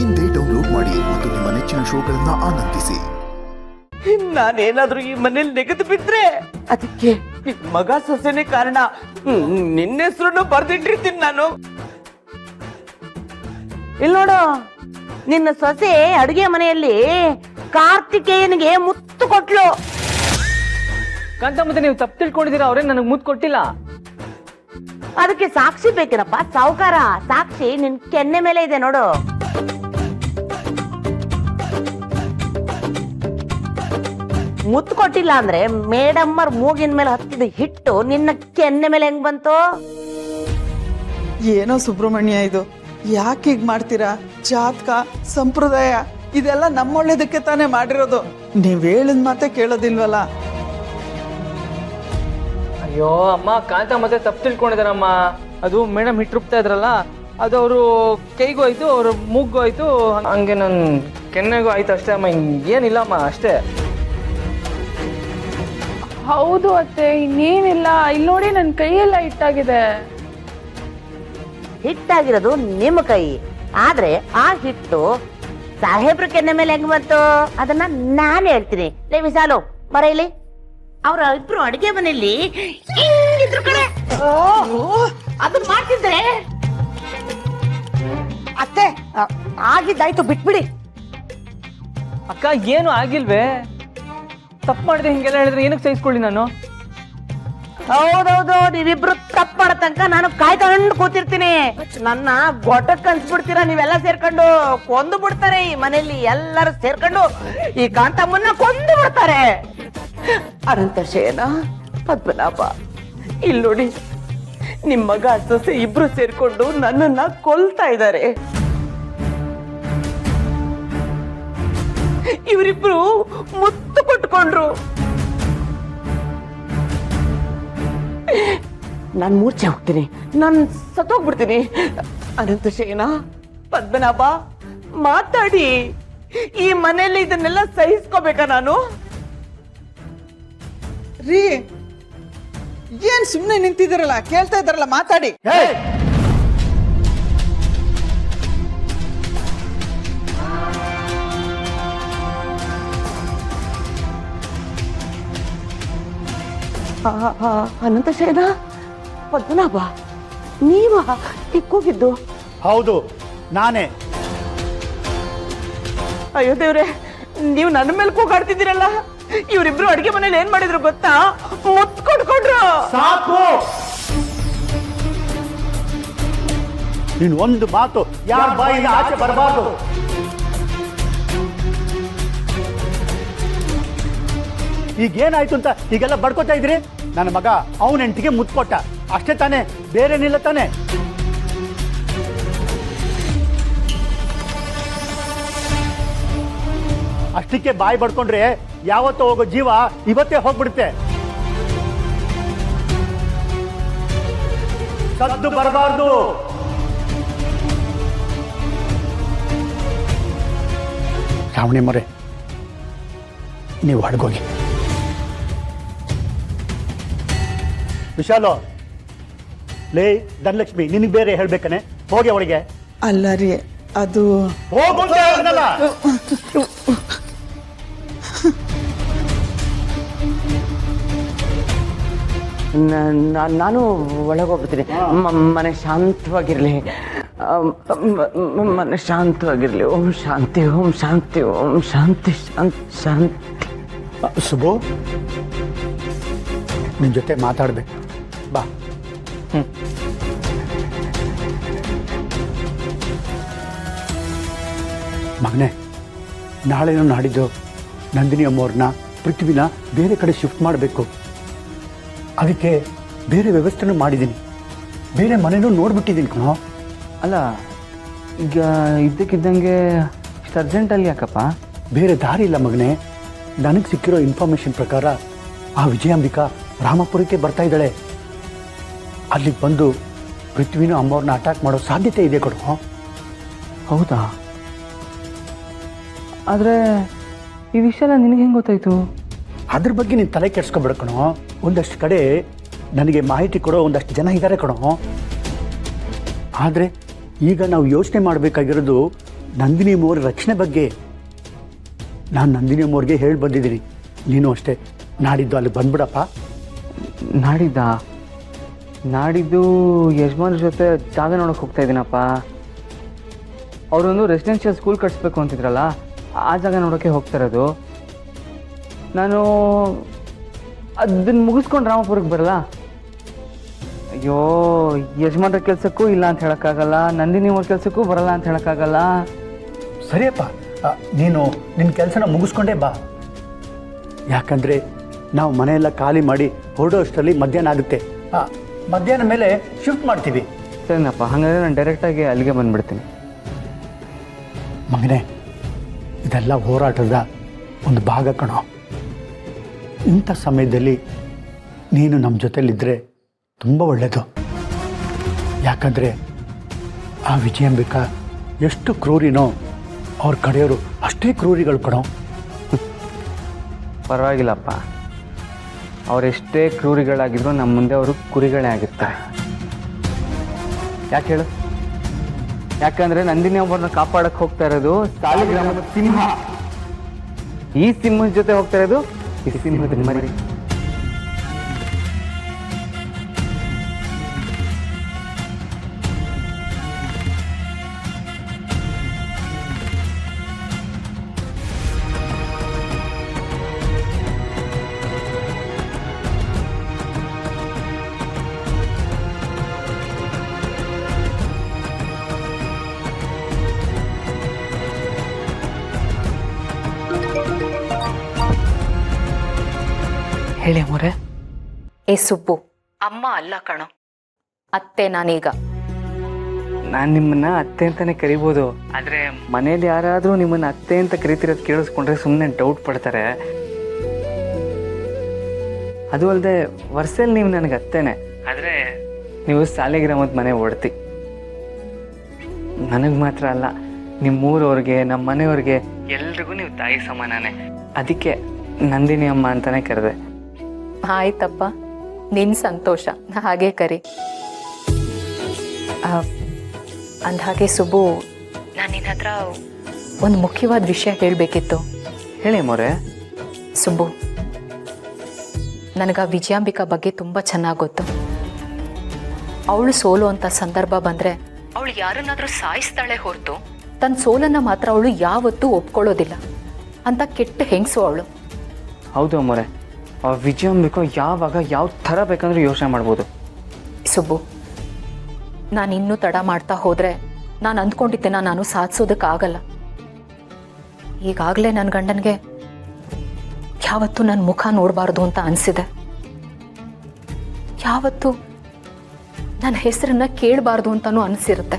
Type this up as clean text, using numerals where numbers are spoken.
ಇಂದೇ ಡೌನ್ಲೋಡ್ ಮಾಡಿ ಮತ್ತು ನಿಮ್ಮ ನೆಚ್ಚಿನ ಶೋಗಳನ್ನ ಆನಂದಿಸಿ. ನಾನೇನಾದ್ರೂ ಈ ಮನೇಲಿ ನೆಗೆದು ಬಿದ್ರೆ ಅದಕ್ಕೆ ನಿನ್ ಮಗ ಸೊಸೆನೇ ಕಾರಣ. ನಿನ್ನ ಹೆಸರು ಬರ್ದಿಟ್ಟಿರ್ತೀನಿ ನಾನು. ಇಲ್ಲಿ ನೋಡು, ನಿನ್ನ ಸೊಸೆ ಅಡುಗೆ ಮನೆಯಲ್ಲಿ ಕಾರ್ತಿಕೇಯನಿಗೆ ಮುತ್ತು ಕೊಟ್ಲು. ಕಾಂತ, ಮತ್ತೆ ನೀವು ತಪ್ಪು ತಿಳ್ಕೊಂಡಿದ್ದೀರಾ? ಅವ್ರೇ ನನಗೆ ಮುತ್ತು ಕೊಟ್ಟಿಲ್ಲ. ಅದಕ್ಕೆ ಸಾಕ್ಷಿ ಬೇಕೇನಪ್ಪ ಸಾವುಕಾರ. ಸಾಕ್ಷಿ ನಿನ್ ಕೆನ್ನೆ ಮೇಲೆ ಇದೆ ನೋಡು. ಮುತ್ತು ಕೊಟ್ಟಿಲ್ಲ ಅಂದ್ರೆ ಮೇಡಮ್ಮರ್ ಮೂಗಿನ ಮೇಲೆ ಹತ್ತಿದ ಹಿಟ್ಟು ನಿನ್ನ ಕೆನ್ನೆ ಮೇಲೆ ಹೆಂಗ್ ಬಂತು? ಏನೋ ಸುಬ್ರಹ್ಮಣ್ಯ, ಇದು ಯಾಕೆ ಹೀಗ್ ಮಾಡ್ತೀರಾ? ಜಾತಕ ಸಂಪ್ರದಾಯ ಇದೆಲ್ಲ ನಮ್ಮೊಳ್ಳೇದಕ್ಕೆ ತಾನೇ ಮಾಡಿರೋದು. ನೀವ್ ಹೇಳಿದ ಮಾತೆ ಕೇಳೋದಿಲ್ವಲ್ಲ. ಅಯ್ಯೋ ಅಮ್ಮ, ಕಾಂತ ಮತ್ತೆ ತಪ್ಪು ತಿಳ್ಕೊಂಡಿದಾರಮ್ಮ. ಅದು ಮೇಡಮ್ ಹಿಟ್ಟು ರುಬ್ತಾ ಇದ್ರಲ್ಲ, ಅದು ಅವರು ಕೈಗೂ ಆಯ್ತು, ಅವ್ರ ಮೂಗ್ಗೂ ಆಯ್ತು, ಹಂಗೆ ನನ್ನ ಕೆನ್ನೆಗೂ ಆಯ್ತು ಅಷ್ಟೇ ಅಮ್ಮ. ಏನಿಲ್ಲಮ್ಮ, ಅಷ್ಟೇ. ಹೌದು ಅತ್ತೆ, ಇನ್ನೇನಿಲ್ಲ. ಇಲ್ಲಿ ನೋಡಿ, ನನ್ನ ಕೈಯೆಲ್ಲ ಹಿಟ್ಟಾಗಿದೆ. ಹಿಟ್ಟಾಗಿರೋದು ನಿಮ್ಮ ಕೈ, ಆದ್ರೆ ಆ ಹಿಟ್ಟು ಸಾಹೇಬ್ರ ಕೆನ್ನೆ ಮೇಲೆ ಹೆಂಗ್ ಬಂತು ಅದನ್ನ ನಾನು ಹೇಳ್ತೀನಿ. ಲೇ ವಿಶಾಲು, ಬರ ಇಲ್ಲಿ. ಅವ್ರ ಇಬ್ರು ಅಡಿಗೆ ಮನೆಯಲ್ಲಿ ಹಿಂಗಿದ್ರು ಕಡೆ. ಅದನ್ನ ಮಾಡ್ತಿದ್ರೆ ಅತ್ತೆ ಆಗಿದ್ದಾಯ್ತು, ಬಿಟ್ಬಿಡಿ. ಅಕ್ಕ, ಏನು ಆಗಿಲ್ವೇ? ತಪ್ಪು ಮಾಡಿದೆ ಹಿಂಗೆಲ್ಲ ಹೇಳಿದ್ರೆ ಏನಕ್ಕೆ ಸಹಿಸ್ಕೊಳ್ಳಿ ನಾನು? ಹೌದೌದು, ನೀವಿಬ್ರು ತಪ್ಪು ಮಾಡೋ ತನಕ ನಾನು ಕಾಯ್ಕೊಂಡು ಕೂತಿರ್ತೀನಿ. ನನ್ನ ಗೊಟಕ್ ಕನ್ಸ್ಬಿಡ್ತೀರಾ ನೀವೆಲ್ಲ ಸೇರ್ಕೊಂಡು. ಕೊಂದು ಬಿಡ್ತಾರೆ ಈ ಮನೆಯಲ್ಲಿ ಎಲ್ಲರೂ ಸೇರ್ಕೊಂಡು. ಈ ಕಾಂತಮ್ಮನ್ನ ಕೊಂದು ಬಿಡ್ತಾರೆ. ಅನಂತ ಶೇನ, ಪದ್ಮನಾಭ, ಇಲ್ಲಿ ನೋಡಿ, ನಿಮ್ ಮಗ ಸೊಸೆ ಇಬ್ರು ಸೇರ್ಕೊಂಡು ನನ್ನನ್ನ ಕೊಲ್ತಾ ಇದ್ದಾರೆ. ಇವರಿಬ್ರು ಮುತ್ತು ಕೊಟ್ಕೊಂಡ್ರು. ನಾನ್ ಮೂರ್ಛೆ ಹೋಗ್ತೀನಿ, ನಾನ್ ಸತ್ತೋಗ್ಬಿಡ್ತೀನಿ. ಅನಂತ ಶೇನ, ಪದ್ಮನಾಭ, ಮಾತಾಡಿ. ಈ ಮನೆಯಲ್ಲಿ ಇದನ್ನೆಲ್ಲ ಸಹಿಸ್ಕೋಬೇಕಾ ನಾನು? ರೀ, ಏನ್ ಸುಮ್ನೆ ನಿಂತಿದ್ದೀರಲ್ಲ? ಕೇಳ್ತಾ ಇದ್ದಾರಲ್ಲ, ಮಾತಾಡಿ. ಅನಂತ ಶೇನ, ಪದ್ಮನಾಭ, ನೀವ ಕೂಗಿದ್ದು? ಹೌದು, ನಾನೇ. ಅಯ್ಯೋ ದೇವ್ರೆ, ನೀವು ನನ್ನ ಮೇಲೆ ಕೂಗಾಡ್ತಿದ್ದೀರಲ್ಲ. ಇವರಿಬ್ರು ಅಡಿಗೆ ಮನೇಲಿ ಏನ್ ಮಾಡಿದ್ರು ಗೊತ್ತಾ? ಮುತ್ತು ಕೊಟ್ಕೊಂಡ್ರು. ಸಾಕು, ನೀನು ಒಂದು ಮಾತು ಯಾರ ಬಾಯಿಂದ ಆಚೆ ಬರಬಾರ್ದು. ಈಗೇನಾಯ್ತು ಅಂತ ಈಗೆಲ್ಲ ಬಡ್ಕೋತಾ ಇದ್ರಿ? ನನ್ನ ಮಗ ಅವನ ಹೆಂಡತಿಗೆ ಮುತ್ತು ಕೊಟ್ಟ, ಅಷ್ಟೇ ತಾನೇ, ಬೇರೇನಿಲ್ಲ ತಾನೆ? ಅಷ್ಟಕ್ಕೆ ಬಾಯಿ ಬಡ್ಕೊಂಡ್ರೆ ಯಾವತ್ತೋ ಹೋಗೋ ಜೀವ ಇವತ್ತೇ ಹೋಗ್ಬಿಡುತ್ತೆ. ಸದ್ದು ಬರಬಾರ್ದು. ರಾವಣಿ ಮೊರೆ, ನೀವು ಅಡ್ಗೋಗಿ. ವಿಶಾಲು, ಲೇ ಧನಲಕ್ಷ್ಮಿ, ನಿನಗೆ ಬೇರೆ ಹೇಳ್ಬೇಕನೆ, ಹೋಗಿ ಅವಳಿಗೆ. ಅಲ್ಲ ರೀ, ಅದು ಹೋಗು ಅಂತ ಹೇಳಿದ್ನಲ್ಲ. ನಾನು ಒಳಗೋಗ್ಬಿಡ್ತೀನಿ. ಮನೆ ಶಾಂತವಾಗಿರ್ಲಿ, ಮನೆ ಶಾಂತವಾಗಿರ್ಲಿ. ಓಂ ಶಾಂತಿ, ಓಂ ಶಾಂತಿ, ಓಂ ಶಾಂತಿ, ಶಾಂತಿ, ಶಾಂತಿ. ಸುಬು, ನಿನ್ ಜೊತೆ ಮಾತಾಡ್ಬೇಕು, ಬಾ. ಮಗನೆ, ನಾಳೆನೋ ನಾಡಿದ್ದು ನಂದಿನಿ ಅಮ್ಮವ್ರನ್ನ, ಪೃಥ್ವಿನ ಬೇರೆ ಕಡೆ ಶಿಫ್ಟ್ ಮಾಡಬೇಕು. ಅದಕ್ಕೆ ಬೇರೆ ವ್ಯವಸ್ಥೆನೂ ಮಾಡಿದ್ದೀನಿ, ಬೇರೆ ಮನೆನೂ ನೋಡ್ಬಿಟ್ಟಿದ್ದೀನಿ ಕಣೋ. ಅಲ್ಲ, ಈಗ ಇದ್ದಕ್ಕಿದ್ದಂಗೆ ಇಷ್ಟು ಅರ್ಜೆಂಟಲ್ಲಿ ಯಾಕಪ್ಪ? ಬೇರೆ ದಾರಿ ಇಲ್ಲ ಮಗನೇ. ನನಗೆ ಸಿಕ್ಕಿರೋ ಇನ್ಫಾರ್ಮೇಶನ್ ಪ್ರಕಾರ ಆ ವಿಜಯಾಂಬಿಕಾ ರಾಮಪುರಕ್ಕೆ ಬರ್ತಾ ಇದ್ದಾಳೆ. ಅಲ್ಲಿಗೆ ಬಂದು ಪೃಥ್ವಿನೂ ಅಮ್ಮವ್ರನ್ನ ಅಟ್ಯಾಕ್ ಮಾಡೋ ಸಾಧ್ಯತೆ ಇದೆ ಕಣೋ. ಹೌದಾ? ಆದರೆ ಈ ವಿಷಯ ಎಲ್ಲ ನಿನಗೆ ಹೆಂಗೆ ಗೊತ್ತಾಯ್ತು? ಅದ್ರ ಬಗ್ಗೆ ನೀನು ತಲೆ ಕೆಡ್ಸ್ಕೊಬೇಡ ಕಣೋ. ಒಂದಷ್ಟು ಕಡೆ ನನಗೆ ಮಾಹಿತಿ ಕೊಡೋ ಒಂದಷ್ಟು ಜನ ಇದ್ದಾರೆ ಕಣೋ. ಆದರೆ ಈಗ ನಾವು ಯೋಚನೆ ಮಾಡಬೇಕಾಗಿರೋದು ನಂದಿನಿ ಅಮ್ಮವ್ರ ರಕ್ಷಣೆ ಬಗ್ಗೆ. ನಾನು ನಂದಿನಿ ಅಮ್ಮವ್ರಿಗೆ ಹೇಳಿ ಬಂದಿದ್ದೀನಿ. ನೀನು ಅಷ್ಟೇ ನಾಡಿದ್ದು ಅಲ್ಲಿ ಬಂದ್ಬಿಡಪ್ಪ. ನಾಡಿದ್ದು ಯಜಮಾನ್ರ ಜೊತೆ ಜಾಗ ನೋಡೋಕೆ ಹೋಗ್ತಾ ಇದ್ದೀನಪ್ಪ. ಅವರೊಂದು ರೆಸಿಡೆನ್ಷಿಯಲ್ ಸ್ಕೂಲ್ ಕಟ್ಸ್ಬೇಕು ಅಂತಿದ್ರಲ್ಲ, ಆ ಜಾಗ ನೋಡೋಕ್ಕೆ ಹೋಗ್ತಾ ಇರೋದು. ನಾನು ಅದನ್ನು ಮುಗಿಸ್ಕೊಂಡು ರಾಮಪುರಕ್ಕೆ ಬರಲ್ಲ. ಅಯ್ಯೋ, ಯಜಮಾನ್ರ ಕೆಲಸಕ್ಕೂ ಇಲ್ಲ ಅಂತ ಹೇಳೋಕ್ಕಾಗಲ್ಲ, ನಂದಿನಿ ಅವ್ರ ಕೆಲಸಕ್ಕೂ ಬರಲ್ಲ ಅಂತ ಹೇಳೋಕ್ಕಾಗಲ್ಲ. ಸರಿಯಪ್ಪ, ನೀನು ನಿನ್ನ ಕೆಲಸನ ಮುಗಿಸ್ಕೊಂಡೇ ಬಾ. ಯಾಕಂದರೆ ನಾವು ಮನೆಯೆಲ್ಲ ಖಾಲಿ ಮಾಡಿ ಹೊರಡೋ ಅಷ್ಟರಲ್ಲಿ ಮಧ್ಯಾಹ್ನ ಆಗುತ್ತೆ. ಮಧ್ಯಾಹ್ನ ಮೇಲೆ ಶಿಫ್ಟ್ ಮಾಡ್ತೀವಿ. ಸರಿನಪ್ಪ, ಹಾಗಾದರೆ ನಾನು ಡೈರೆಕ್ಟಾಗಿ ಅಲ್ಲಿಗೆ ಬಂದುಬಿಡ್ತೀನಿ. ಮಗನೇ, ಇದೆಲ್ಲ ಹೋರಾಟದ ಒಂದು ಭಾಗ ಕಣೋ. ಇಂಥ ಸಮಯದಲ್ಲಿ ನೀನು ನಮ್ಮ ಜೊತೆಲಿದ್ದರೆ ತುಂಬ ಒಳ್ಳೆಯದು. ಯಾಕಂದರೆ ಆ ವಿಜಯಾಂಬಿಕಾ ಎಷ್ಟು ಕ್ರೂರಿನೋ ಅವ್ರ ಕಡೆಯವರು ಅಷ್ಟೇ ಕ್ರೂರಿಗಳು ಕಣೋ. ಪರವಾಗಿಲ್ಲಪ್ಪ, ಅವರೆಷ್ಟೇ ಕ್ರೂರಿಗಳಾಗಿದ್ರು ನಮ್ಮ ಮುಂದೆ ಅವರು ಕುರಿಗಳೇ ಆಗಿರ್ತಾರೆ. ಯಾಕೆ ಹೇಳು? ಯಾಕಂದರೆ ನಂದಿನಿ ಅವ್ರನ್ನ ಕಾಪಾಡಕ್ಕೆ ಹೋಗ್ತಾ ಇರೋದು ಸಾಲಿಗ್ರಾಮದ ಸಿಂಹ. ಈ ಸಿಂಹದ ಜೊತೆ ಹೋಗ್ತಾ ಇರೋದು ಈ ಸಿಂಹದ ಮರಿ. ಹೇಳಿ ಮೊರೆ. ಏ ಸುಬ್ಬು, ಅಮ್ಮ ಅಲ್ಲ ಕಣೋ, ಅತ್ತೆ ನಾನೀಗ. ನಾನು ನಿಮ್ಮನ್ನ ಅತ್ತೆ ಅಂತಾನೆ ಕರಿಬೋದು, ಆದರೆ ಮನೇಲಿ ಯಾರಾದರೂ ನಿಮ್ಮನ್ನ ಅತ್ತೆ ಅಂತ ಕರಿತಿರೋದು ಕೇಳಿಸ್ಕೊಂಡ್ರೆ ಸುಮ್ಮನೆ ಡೌಟ್ ಪಡ್ತಾರೆ. ಅದು ಅಲ್ಲದೆ ವರ್ಷದಲ್ಲಿ ನೀವು ನನಗೆ ಅತ್ತೇನೆ, ಆದರೆ ನೀವು ಸಾಲಿಗ್ರಾಮದ ಮನೆ ಓಡ್ತಿ. ನನಗೆ ಮಾತ್ರ ಅಲ್ಲ, ನಿಮ್ಮೂರವ್ರಿಗೆ, ನಮ್ಮ ಮನೆಯವ್ರಿಗೆ ಎಲ್ರಿಗೂ ನೀವು ತಾಯಿ ಸಮಾನನೇ. ಅದಕ್ಕೆ ನಂದಿನಿ ಅಮ್ಮ ಅಂತಾನೆ ಕರೆದೆ. ಆಯ್ತಪ್ಪ, ನಿನ್ನ ಸಂತೋಷ, ಹಾಗೆ ಕರಿ. ಅಂದಹಾಗೆ ಸುಬ್ಬು, ನಾನು ನಿನ್ನ ಹತ್ರ ಒಂದು ಮುಖ್ಯವಾದ ವಿಷಯ ಹೇಳಬೇಕಿತ್ತು. ಹೇಳಿ ಮೊರೆ. ಸುಬ್ಬು, ನನಗೆ ವಿಜಯಾಂಬಿಕಾ ಬಗ್ಗೆ ತುಂಬ ಚೆನ್ನಾಗಿ ಗೊತ್ತು. ಅವಳು ಸೋಲು ಅಂತ ಸಂದರ್ಭ ಬಂದರೆ ಅವಳು ಯಾರನ್ನಾದರೂ ಸಾಯಿಸ್ತಾಳೆ ಹೊರತು ತನ್ನ ಸೋಲನ್ನು ಮಾತ್ರ ಅವಳು ಯಾವತ್ತೂ ಒಪ್ಕೊಳ್ಳೋದಿಲ್ಲ ಅಂತ ಕೆಟ್ಟ ಹೆಂಗಸು ಅವಳು. ಹೌದು ಅಮ್ಮೋರೆ, ವಿಜಯಾಂಬಿಕಾ ಯಾವಾಗ ಯಾವ ಥರ ಬೇಕಂದ್ರೆ ಯೋಚನೆ ಮಾಡ್ಬೋದು. ಸುಬ್ಬು, ನಾನು ಇನ್ನೂ ತಡ ಮಾಡ್ತಾ ಹೋದರೆ ನಾನು ಅಂದ್ಕೊಂಡಿದ್ದೆನ ನಾನು ಸಾಧಿಸೋದಕ್ಕಾಗಲ್ಲ. ಈಗಾಗಲೇ ನನ್ನ ಗಂಡನಿಗೆ ಯಾವತ್ತೂ ನನ್ನ ಮುಖ ನೋಡಬಾರ್ದು ಅಂತ ಅನಿಸಿದೆ. ಯಾವತ್ತೂ ನನ್ನ ಹೆಸರನ್ನು ಕೇಳಬಾರ್ದು ಅಂತಲೂ ಅನಿಸಿರುತ್ತೆ.